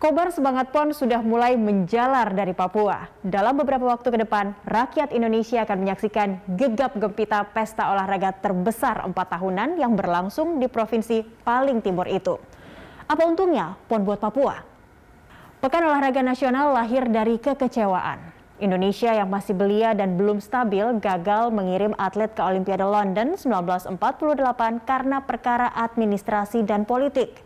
Kobar semangat PON sudah mulai menjalar dari Papua. Dalam beberapa waktu ke depan, rakyat Indonesia akan menyaksikan gegap gempita pesta olahraga terbesar 4 tahunan yang berlangsung di provinsi paling timur itu. Apa untungnya PON buat Papua? Pekan Olahraga Nasional lahir dari kekecewaan. Indonesia yang masih belia dan belum stabil gagal mengirim atlet ke Olimpiade London 1948 karena perkara administrasi dan politik.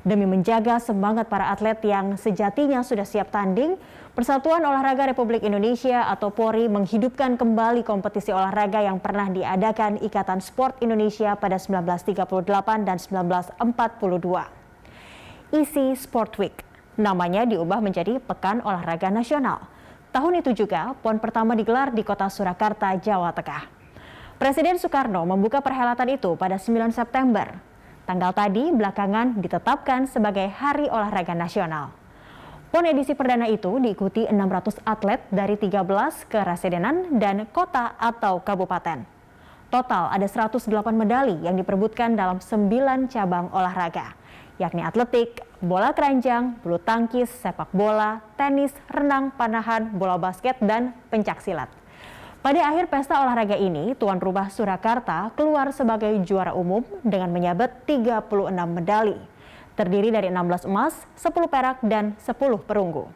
Demi menjaga semangat para atlet yang sejatinya sudah siap tanding, Persatuan Olahraga Republik Indonesia atau PORI menghidupkan kembali kompetisi olahraga yang pernah diadakan Ikatan Sport Indonesia pada 1938 dan 1942. Isi Sport Week, namanya diubah menjadi Pekan Olahraga Nasional. Tahun itu juga PON pertama digelar di kota Surakarta, Jawa Tengah. Presiden Soekarno membuka perhelatan itu pada 9 September. Tanggal tadi belakangan ditetapkan sebagai Hari Olahraga Nasional. PON edisi perdana itu diikuti 600 atlet dari 13 kerasidenan dan kota atau kabupaten. Total ada 108 medali yang diperebutkan dalam 9 cabang olahraga, yakni atletik, bola keranjang, bulu tangkis, sepak bola, tenis, renang, panahan, bola basket, dan pencaksilat. Pada akhir pesta olahraga ini, tuan rumah Surakarta keluar sebagai juara umum dengan menyabet 36 medali, terdiri dari 16 emas, 10 perak, dan 10 perunggu.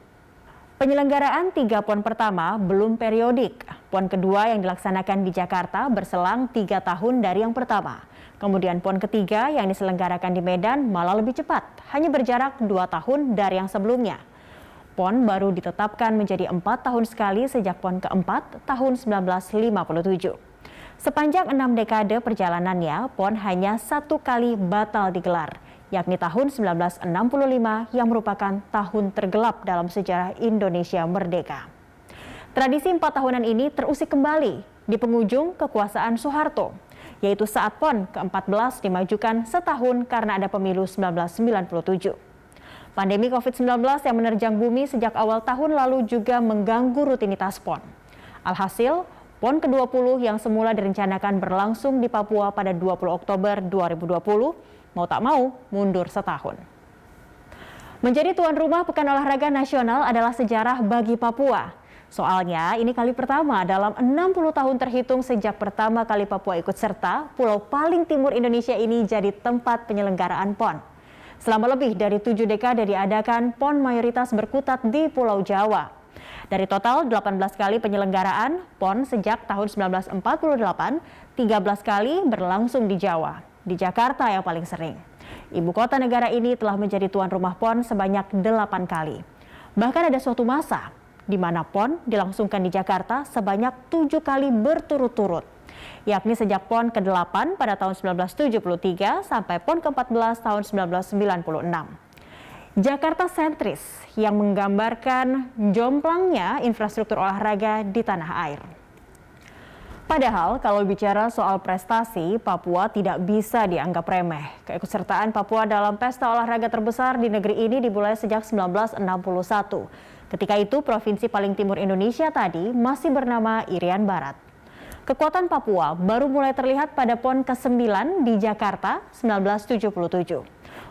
Penyelenggaraan 3 PON pertama belum periodik. PON kedua yang dilaksanakan di Jakarta berselang 3 tahun dari yang pertama. Kemudian PON ketiga yang diselenggarakan di Medan malah lebih cepat, hanya berjarak 2 tahun dari yang sebelumnya. PON baru ditetapkan menjadi 4 tahun sekali sejak PON keempat tahun 1957. Sepanjang 6 dekade perjalanannya, PON hanya 1 kali batal digelar, yakni tahun 1965 yang merupakan tahun tergelap dalam sejarah Indonesia merdeka. Tradisi 4 tahunan ini terusik kembali di penghujung kekuasaan Soeharto, yaitu saat PON ke-14 dimajukan setahun karena ada pemilu 1997. Pandemi COVID-19 yang menerjang bumi sejak awal tahun lalu juga mengganggu rutinitas PON. Alhasil, PON ke-20 yang semula direncanakan berlangsung di Papua pada 20 Oktober 2020, mau tak mau mundur setahun. Menjadi tuan rumah Pekan Olahraga Nasional adalah sejarah bagi Papua. Soalnya ini kali pertama dalam 60 tahun terhitung sejak pertama kali Papua ikut serta, pulau paling timur Indonesia ini jadi tempat penyelenggaraan PON. Selama lebih dari 7 dekade diadakan, PON mayoritas berkutat di Pulau Jawa. Dari total 18 kali penyelenggaraan PON sejak tahun 1948, 13 kali berlangsung di Jawa. Di Jakarta yang paling sering. Ibu kota negara ini telah menjadi tuan rumah PON sebanyak 8 kali. Bahkan ada suatu masa di mana PON dilangsungkan di Jakarta sebanyak 7 kali berturut-turut, yakni sejak PON ke-8 pada tahun 1973 sampai PON ke-14 tahun 1996. Jakarta sentris yang menggambarkan jomplangnya infrastruktur olahraga di tanah air. Padahal kalau bicara soal prestasi, Papua tidak bisa dianggap remeh. Keikutsertaan Papua dalam pesta olahraga terbesar di negeri ini dimulai sejak 1961. Ketika itu Provinsi paling timur Indonesia tadi masih bernama Irian Barat. Kekuatan Papua baru mulai terlihat pada PON ke-9 di Jakarta 1977.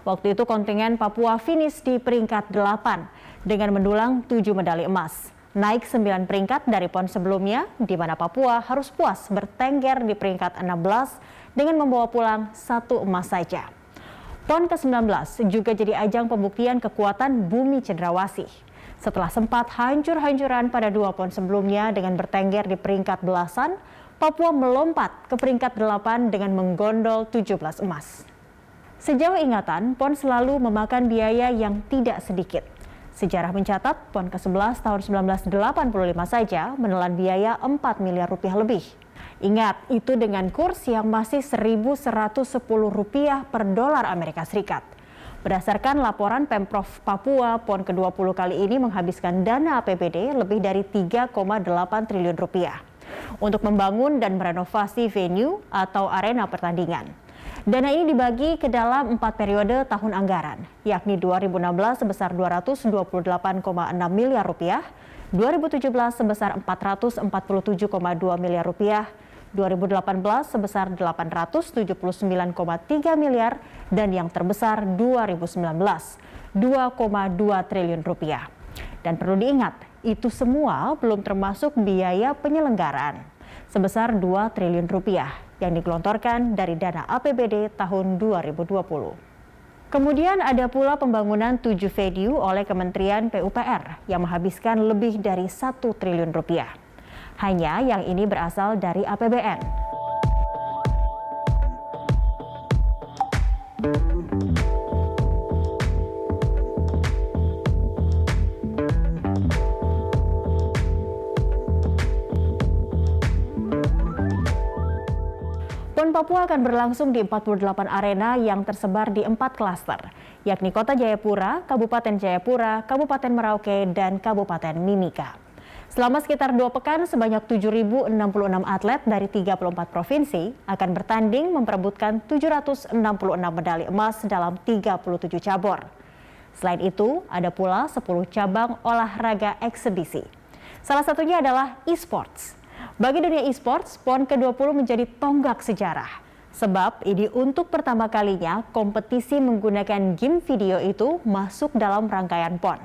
Waktu itu kontingen Papua finish di peringkat 8 dengan mendulang 7 medali emas. Naik 9 peringkat dari PON sebelumnya, di mana Papua harus puas bertengger di peringkat 16 dengan membawa pulang 1 emas saja. PON ke-19 juga jadi ajang pembuktian kekuatan bumi cendrawasih. Setelah sempat hancur-hancuran pada 2 PON sebelumnya dengan bertengger di peringkat belasan, Papua melompat ke peringkat 8 dengan menggondol 17 emas. Sejauh ingatan, PON selalu memakan biaya yang tidak sedikit. Sejarah mencatat PON ke-11 tahun 1985 saja menelan biaya 4 miliar rupiah lebih. Ingat, itu dengan kurs yang masih Rp1.110 per dolar Amerika Serikat. Berdasarkan laporan Pemprov Papua, PON ke-20 kali ini menghabiskan dana APBD lebih dari 3,8 triliun rupiah untuk membangun dan merenovasi venue atau arena pertandingan. Dana ini dibagi ke dalam 4 periode tahun anggaran, yakni 2016 sebesar Rp228,6 miliar, 2017 sebesar Rp447,2 miliar, 2018 sebesar Rp879,3 miliar, dan yang terbesar 2019 2,2 triliun rupiah. Dan perlu diingat, itu semua belum termasuk biaya penyelenggaraan sebesar 2 triliun rupiah yang digelontorkan dari dana APBD tahun 2020. Kemudian ada pula pembangunan 7 venue oleh Kementerian PUPR yang menghabiskan lebih dari 1 triliun rupiah. Hanya yang ini berasal dari APBN. PON Papua akan berlangsung di 48 arena yang tersebar di 4 klaster, yakni Kota Jayapura, Kabupaten Jayapura, Kabupaten Merauke, dan Kabupaten Mimika. Selama sekitar 2 pekan, sebanyak 7.066 atlet dari 34 provinsi akan bertanding memperebutkan 766 medali emas dalam 37 cabur. Selain itu, ada pula 10 cabang olahraga eksebisi. Salah satunya adalah e-sports. Bagi dunia e-sports, PON ke-20 menjadi tonggak sejarah. Sebab ini untuk pertama kalinya kompetisi menggunakan game video itu masuk dalam rangkaian PON.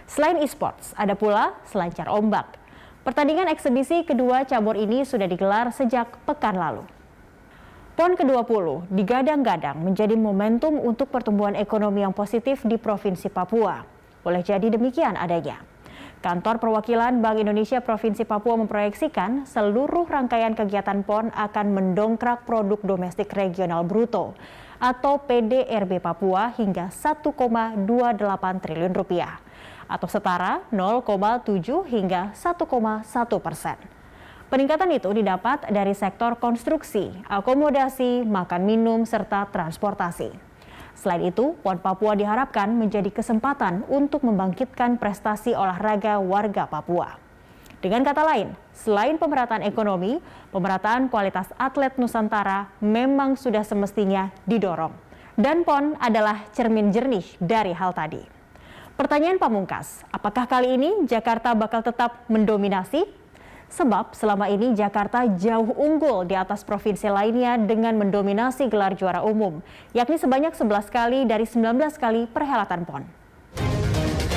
Selain e-sports, ada pula selancar ombak. Pertandingan eksebisi kedua cabur ini sudah digelar sejak pekan lalu. PON ke-20 digadang-gadang menjadi momentum untuk pertumbuhan ekonomi yang positif di Provinsi Papua. Boleh jadi demikian adanya. Kantor Perwakilan Bank Indonesia Provinsi Papua memproyeksikan seluruh rangkaian kegiatan PON akan mendongkrak produk domestik regional bruto atau PDRB Papua hingga 1,28 triliun rupiah atau setara 0,7 hingga 1,1%. Peningkatan itu didapat dari sektor konstruksi, akomodasi, makan minum, serta transportasi. Selain itu, PON Papua diharapkan menjadi kesempatan untuk membangkitkan prestasi olahraga warga Papua. Dengan kata lain, selain pemerataan ekonomi, pemerataan kualitas atlet Nusantara memang sudah semestinya didorong. Dan PON adalah cermin jernih dari hal tadi. Pertanyaan pamungkas, apakah kali ini Jakarta bakal tetap mendominasi? Sebab selama ini Jakarta jauh unggul di atas provinsi lainnya dengan mendominasi gelar juara umum, yakni sebanyak 11 kali dari 19 kali perhelatan PON.